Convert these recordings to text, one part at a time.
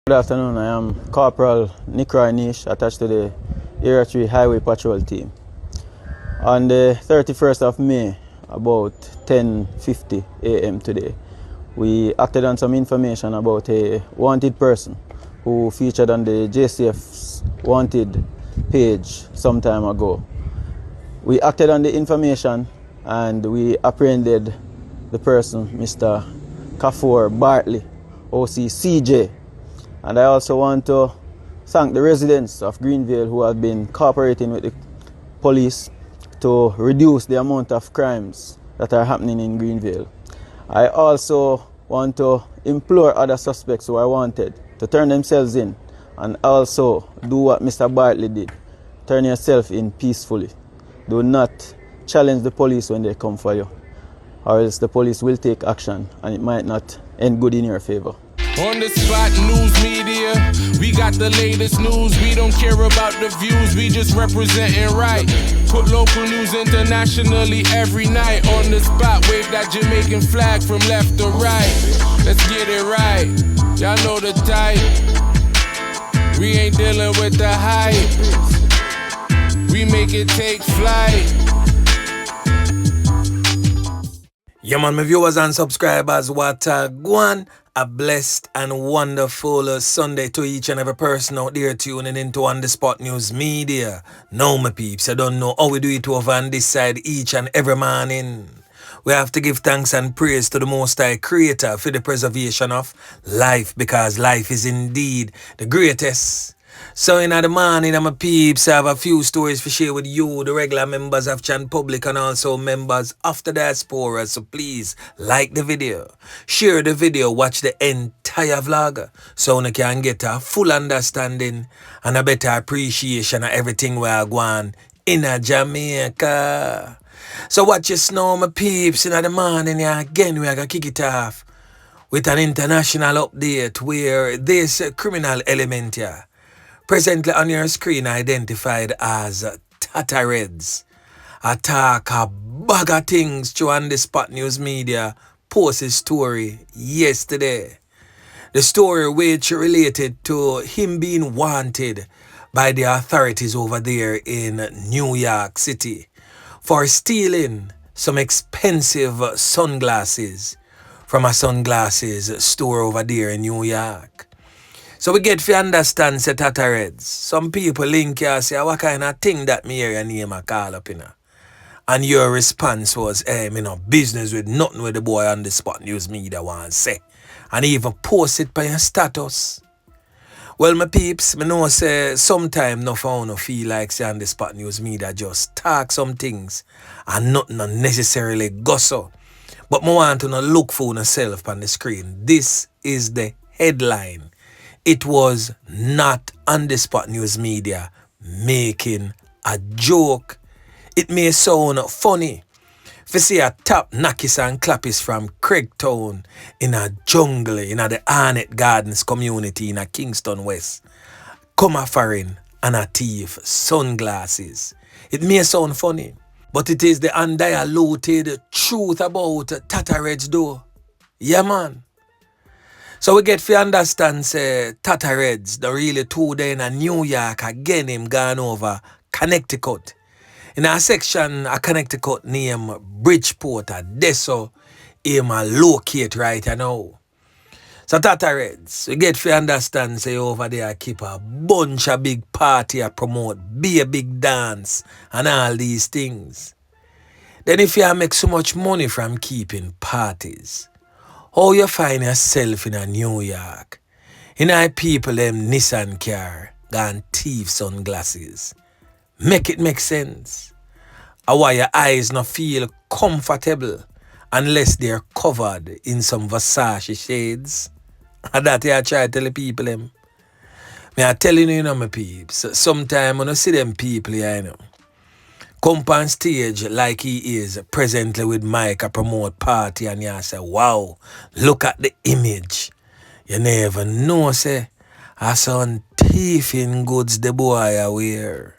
Good afternoon, I am Corporal Nicky attached to the Area 3 Highway Patrol Team. On the 31st of May, about 10:50 a.m. today, we acted on some information about a wanted person who featured on the JCF's wanted page some time ago. We acted on the information and we apprehended the person, Mr. Kafour Bartley, OC CJ. And I also want to thank the residents of Greenvale who have been cooperating with the police to reduce the amount of crimes that are happening in Greenvale. I also want to implore other suspects who are wanted to turn themselves in and also do what Mr. Bartley did. Turn yourself in peacefully. Do not challenge the police when they come for you, or else the police will take action and it might not end good in your favor. On the spot news media, we got the latest news. We don't care about the views, we just representing right. Put local news internationally every night. On the spot, wave that Jamaican flag from left to right. Let's get it right, y'all know the type. We ain't dealing with the hype, we make it take flight. Yeah man, my viewers and subscribers, what a go a blessed and wonderful Sunday to each and every person out there tuning into On The Spot News Media. Now my peeps, I don't know how we do it over on this side each and every morning. We have to give thanks and praise to the Most High Creator for the preservation of life, because life is indeed the greatest. So in the morning, my peeps, I have a few stories to share with you, the regular members of Chan Public and also members of the diaspora. So please like the video, share the video, watch the entire vlog so you can get a full understanding and a better appreciation of everything we are going in Jamaica. So watch your snow, my peeps, in the morning. Again, we are going to kick it off with an international update where this criminal element here, presently on your screen identified as Tatareds, attack a bag of things to On The Spot News Media post his story yesterday. The story which related to him being wanted by the authorities over there in New York City for stealing some expensive sunglasses from a sunglasses store over there in New York. So we get to understand, say Tatareds. Some people link here say, what kind of thing that me hear your name a call up in? And your response was, hey, me no business with nothing with the boy On The Spot News Media want say. And even post it by your status. Well, my peeps, me know say sometime no phone no feel like say On The Spot News Media just talk some things and nothing necessarily go so. But me want to look for yourself on the screen. This is the headline. It was not On The Spot News Media making a joke. It may sound funny. If you see a top Nackis and Clappis from Craigtown in a jungle, in the Arnett Gardens community in a Kingston West, come a Farin and a thief sunglasses. It may sound funny, but it is the undiluted truth about Tatareds though. Yeah man. So we get to understand, say, Tatareds, the really two day in New York, again him gone over Connecticut. In a section of Connecticut named Bridgeport, Deso, him a locate right now. So Tatareds, we get to understand, say, over there keep a bunch of big party a promote, be a big dance, and all these things. Then if you make so much money from keeping parties, how you find yourself in a New York, in a people them Nissan car, gone thief sunglasses? Make it make sense. Or why your eyes not feel comfortable unless they're covered in some Versace shades? And that I try to tell the people them. Me I telling you, my peeps, sometimes when I see them people here, come on stage like he is presently with Mike a promote party and you say, wow, look at the image. You never know, say, I some thieving goods the boy I wear.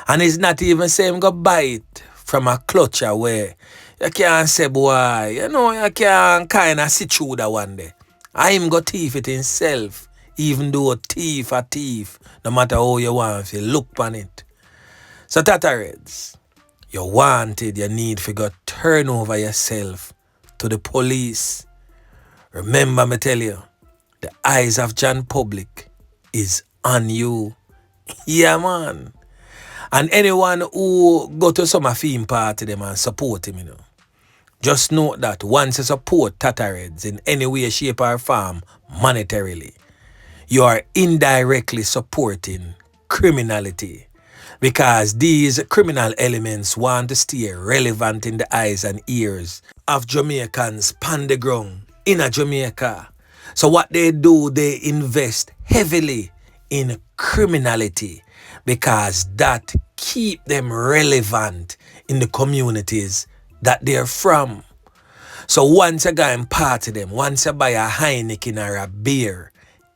And it's not even saying go buy it from a clutch away. You can't say, boy, you know, you can't kind of see through that one day. I him go thief it himself Even though a thief, no matter how you want, if you look on it. So Tatareds, you wanted, you need to go turn over yourself to the police. Remember me tell you, the eyes of John Public is on you. Yeah, man. And anyone who go to some theme party them and support him, just note that once you support Tatareds in any way, shape or form monetarily, you are indirectly supporting criminality, because these criminal elements want to stay relevant in the eyes and ears of Jamaicans on the ground in Jamaica. So what they do, they invest heavily in criminality, because that keep them relevant in the communities that they're from. So once you go and party them, once you buy a Heineken or a beer,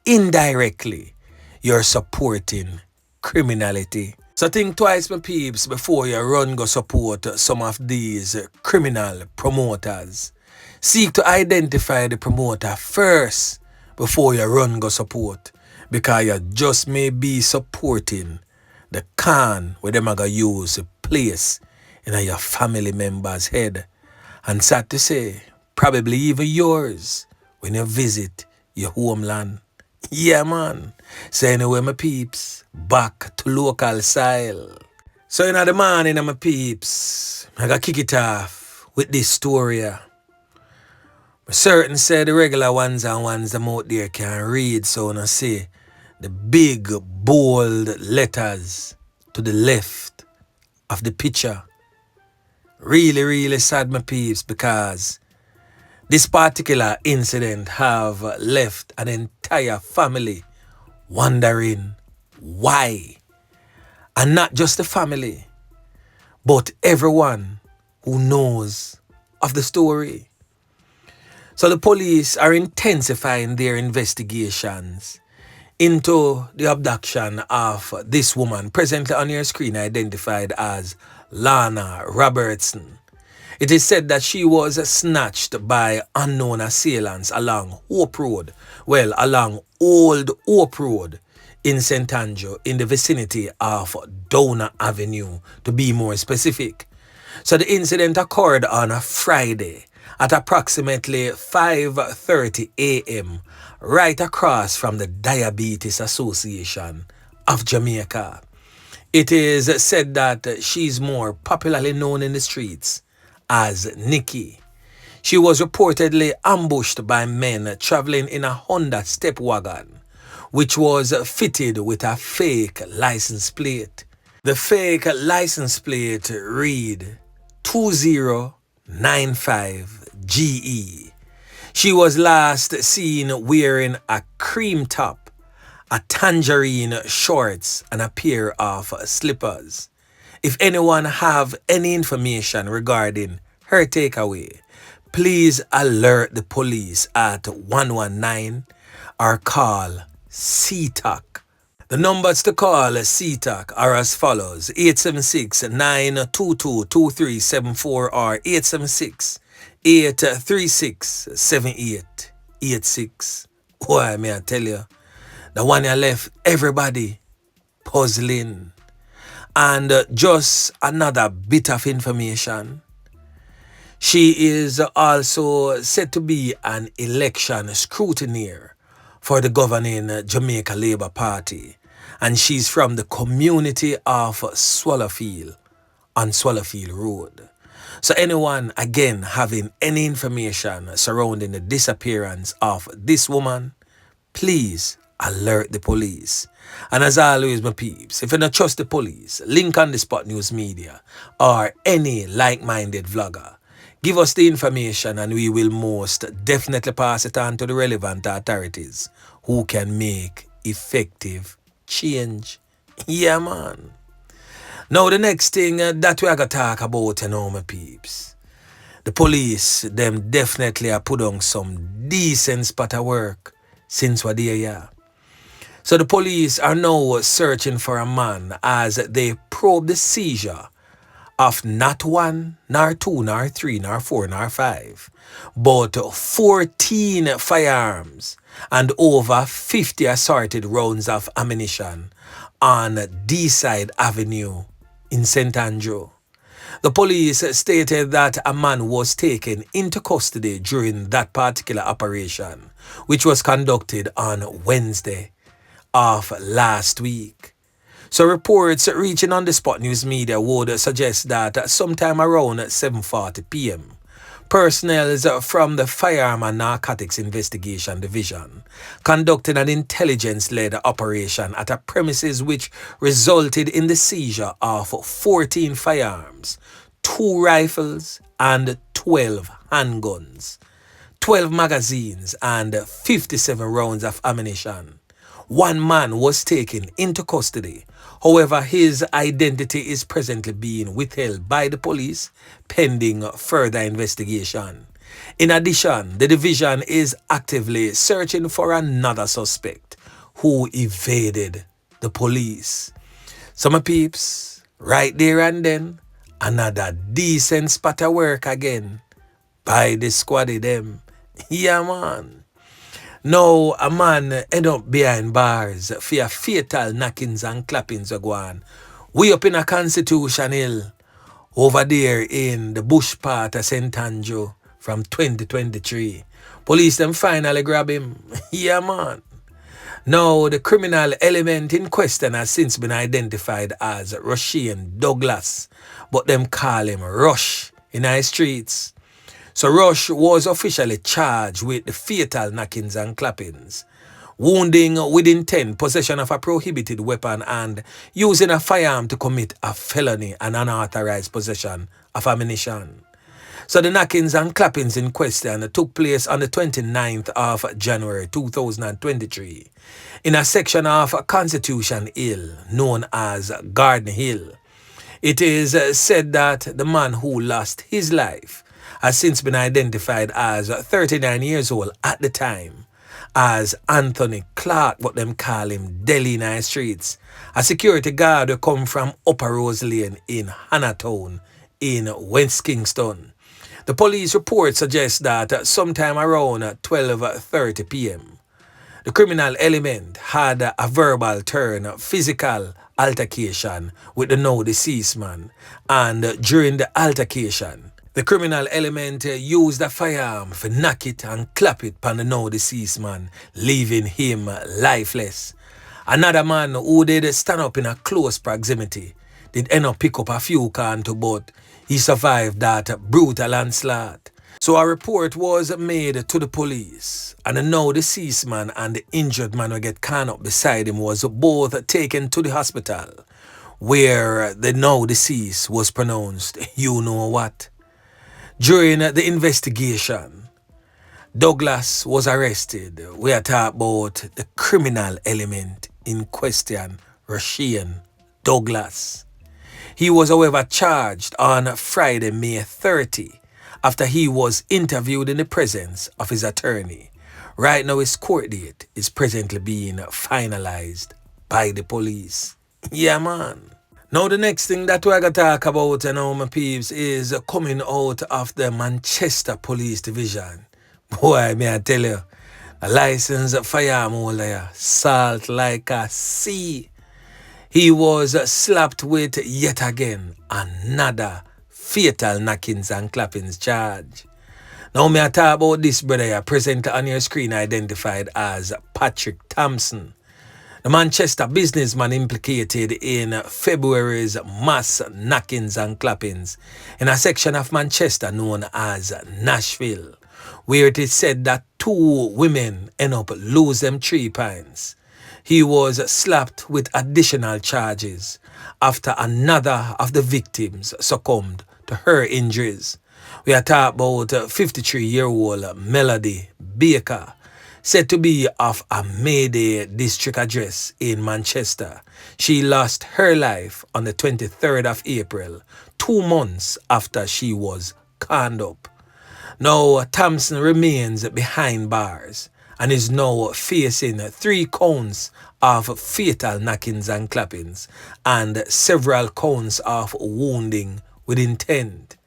indirectly, you're supporting criminality. So think twice, my peeps, before you run go support some of these criminal promoters. Seek to identify the promoter first before you run go support, because you just may be supporting the can where them are going to use to place in your family member's head. And sad to say, probably even yours when you visit your homeland. Yeah, man. So anyway, my peeps, back to local style. So in the morning, my peeps, I got kick it off with this story. I'm certain say the regular ones and ones them out there can read, so I say the big, bold letters to the left of the picture. Really, really sad, my peeps, because this particular incident have left an entire family wondering why. And not just the family, but everyone who knows of the story. So the police are intensifying their investigations into the abduction of this woman, presently on your screen identified as Lorna Robertson. It is said that she was snatched by unknown assailants along Hope Road, along Old Hope Road in St. Andrew, in the vicinity of Downer Avenue, to be more specific. So the incident occurred on a Friday at approximately 5:30 a.m. right across from the Diabetes Association of Jamaica. It is said that she's more popularly known in the streets as Nicky. She was reportedly ambushed by men traveling in a Honda step wagon, which was fitted with a fake license plate. The fake license plate read 2095GE. She was last seen wearing a cream top, a tangerine shorts, and a pair of slippers. If anyone have any information regarding her takeaway, please alert the police at 119 or call CTAC. The numbers to call CTAC are as follows: 876-922-2374 or 876-836-7886. Why, may I tell you, the one I left everybody puzzling. And just another bit of information. She is also said to be an election scrutineer for the governing Jamaica Labour Party. And she's from the community of Swallowfield on Swallowfield Road. So anyone, again, having any information surrounding the disappearance of this woman, please alert the police. And as always, my peeps, if you don't trust the police, link on the Spot News Media or any like-minded vlogger. Give us the information and we will most definitely pass it on to the relevant authorities who can make effective change. Yeah, man. Now, the next thing that we are going to talk about, my peeps. The police, them definitely are put on some decent spot of work since we're there, yeah. So the police are now searching for a man as they probe the seizure of not 1, nor 2, nor 3, nor 4, nor 5, but 14 firearms and over 50 assorted rounds of ammunition on D-Side Avenue in St. Andrew. The police stated that a man was taken into custody during that particular operation, which was conducted on Wednesday of last week. So reports reaching on the Spot News Media would suggest that sometime around 7:40 p.m., personnel from the Firearm and Narcotics Investigation Division conducted an intelligence-led operation at a premises which resulted in the seizure of 14 firearms, 2 rifles and 12 handguns, 12 magazines and 57 rounds of ammunition. 1 man was taken into custody. However, his identity is presently being withheld by the police pending further investigation. In addition, the division is actively searching for another suspect who evaded the police. So my peeps, right there and then, another decent spot of work again by the squaddy them. Yeah, man. Now, a man end up behind bars for a fatal knockings and clappings of go. We up in a Constitution Hill over there in the bush part of St. Andrew from 2023. Police them finally grab him. Yeah, man. Now, the criminal element in question has since been identified as Russian Douglas, but them call him Rush in our streets. So Rush was officially charged with the fatal knockings and clappings, wounding with intent, possession of a prohibited weapon, and using a firearm to commit a felony and unauthorized possession of ammunition. So the knockings and clappings in question took place on the 29th of January 2023 in a section of Constitution Hill known as Garden Hill. It is said that the man who lost his life has since been identified as 39 years old at the time as Anthony Clark, but them call him Deli in our streets, a security guard who come from Upper Rose Lane in Hannatown in West Kingston. The police report suggests that sometime around 12:30 p.m., the criminal element had a verbal turn physical altercation with the now deceased man, and during the altercation, the criminal element used a firearm to knock it and clap it upon the now deceased man, leaving him lifeless. Another man who did stand up in a close proximity did end up pick up a few cans, but he survived that brutal onslaught. So a report was made to the police, and the now deceased man and the injured man who get can up beside him was both taken to the hospital, where the now deceased was pronounced you know what. During the investigation, Douglas was arrested. We are talking about the criminal element in question, Russian Douglas. He was, however, charged on Friday, May 30, after he was interviewed in the presence of his attorney. Right now, his court date is presently being finalized by the police. Yeah, man. Now, the next thing that we're going to talk about, my peeps, is coming out of the Manchester Police Division. Boy, may I tell you, a licensed firearm holder, salt like a sea. He was slapped with yet again another fatal knockings and clappings charge. Now, may I talk about this brother here, present on your screen, identified as Patrick Thompson, the Manchester businessman implicated in February's mass knockings and clappings in a section of Manchester known as Nashville, where it is said that 2 women end up losing them 3 pints. He was slapped with additional charges after another of the victims succumbed to her injuries. We are talking about 53-year-old Melody Baker, said to be of a Mayday district address in Manchester. She lost her life on the 23rd of April, 2 months after she was conned up. Now, Thompson remains behind bars and is now facing 3 counts of fatal knockings and clappings and several counts of wounding with intent.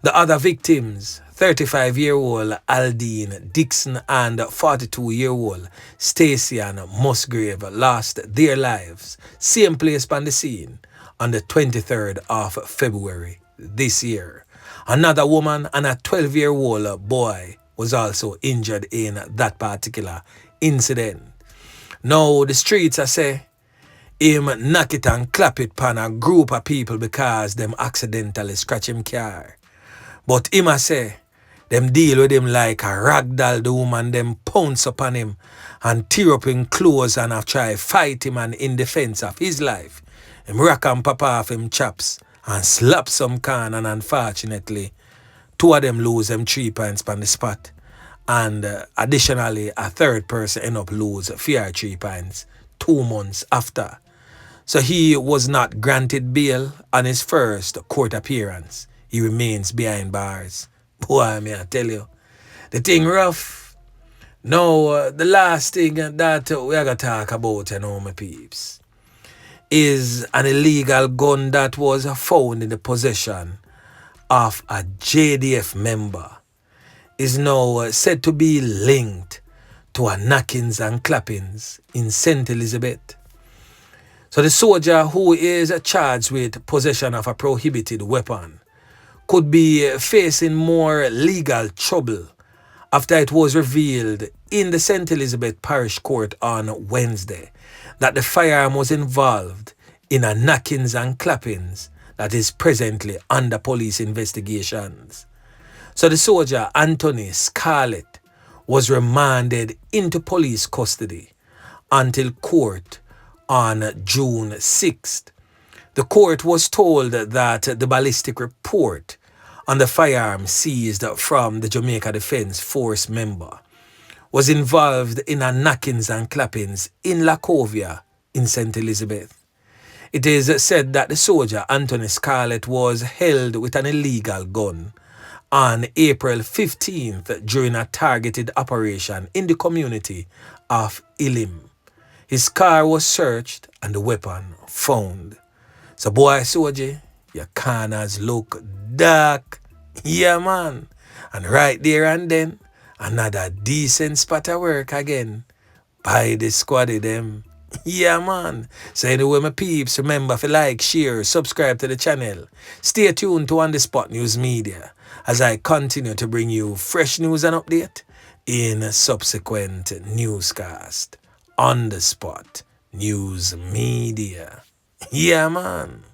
The other victims, 35-year-old Aldine Dixon and 42-year-old Stacey Ann Musgrave, lost their lives, same place on the scene, on the 23rd of February this year. Another woman and a 12-year-old boy was also injured in that particular incident. Now the streets, I say, him knock it and clap it pan a group of people because them accidentally scratch him car. But him, I say, them deal with him like a ragdoll. The woman them pounce upon him and tear up him clothes and have try fight him, and in defense of his life, him rock and pop off him chaps and slap some can, and unfortunately, two of them lose them 3 points on the spot. And additionally, a third person end up lose 3 points 2 months after. So he was not granted bail on his first court appearance. He remains behind bars. Boy, me I tell you, the thing rough. Now, the last thing that we are going to talk about, my peeps, is an illegal gun that was found in the possession of a JDF member. Is now said to be linked to a knockings and clappings in St. Elizabeth. So the soldier who is charged with possession of a prohibited weapon could be facing more legal trouble after it was revealed in the St. Elizabeth Parish Court on Wednesday that the firearm was involved in a knockings and clappings that is presently under police investigations. So the soldier, Anthony Scarlett, was remanded into police custody until court on June 6th. The court was told that the ballistic report on the firearm seized from the Jamaica Defence Force member was involved in a knockings and clappings in Lacovia in St. Elizabeth. It is said that the soldier, Anthony Scarlett, was held with an illegal gun on April 15th during a targeted operation in the community of Ilim. His car was searched and the weapon found. So boy soldier, your corners look dark. Yeah man. And right there and then, another decent spot of work again. By the squaddy them. Yeah man. So anyway my peeps, remember to like, share, subscribe to the channel. Stay tuned to On The Spot News Media as I continue to bring you fresh news and update in subsequent newscast. On The Spot News Media. Yeah man.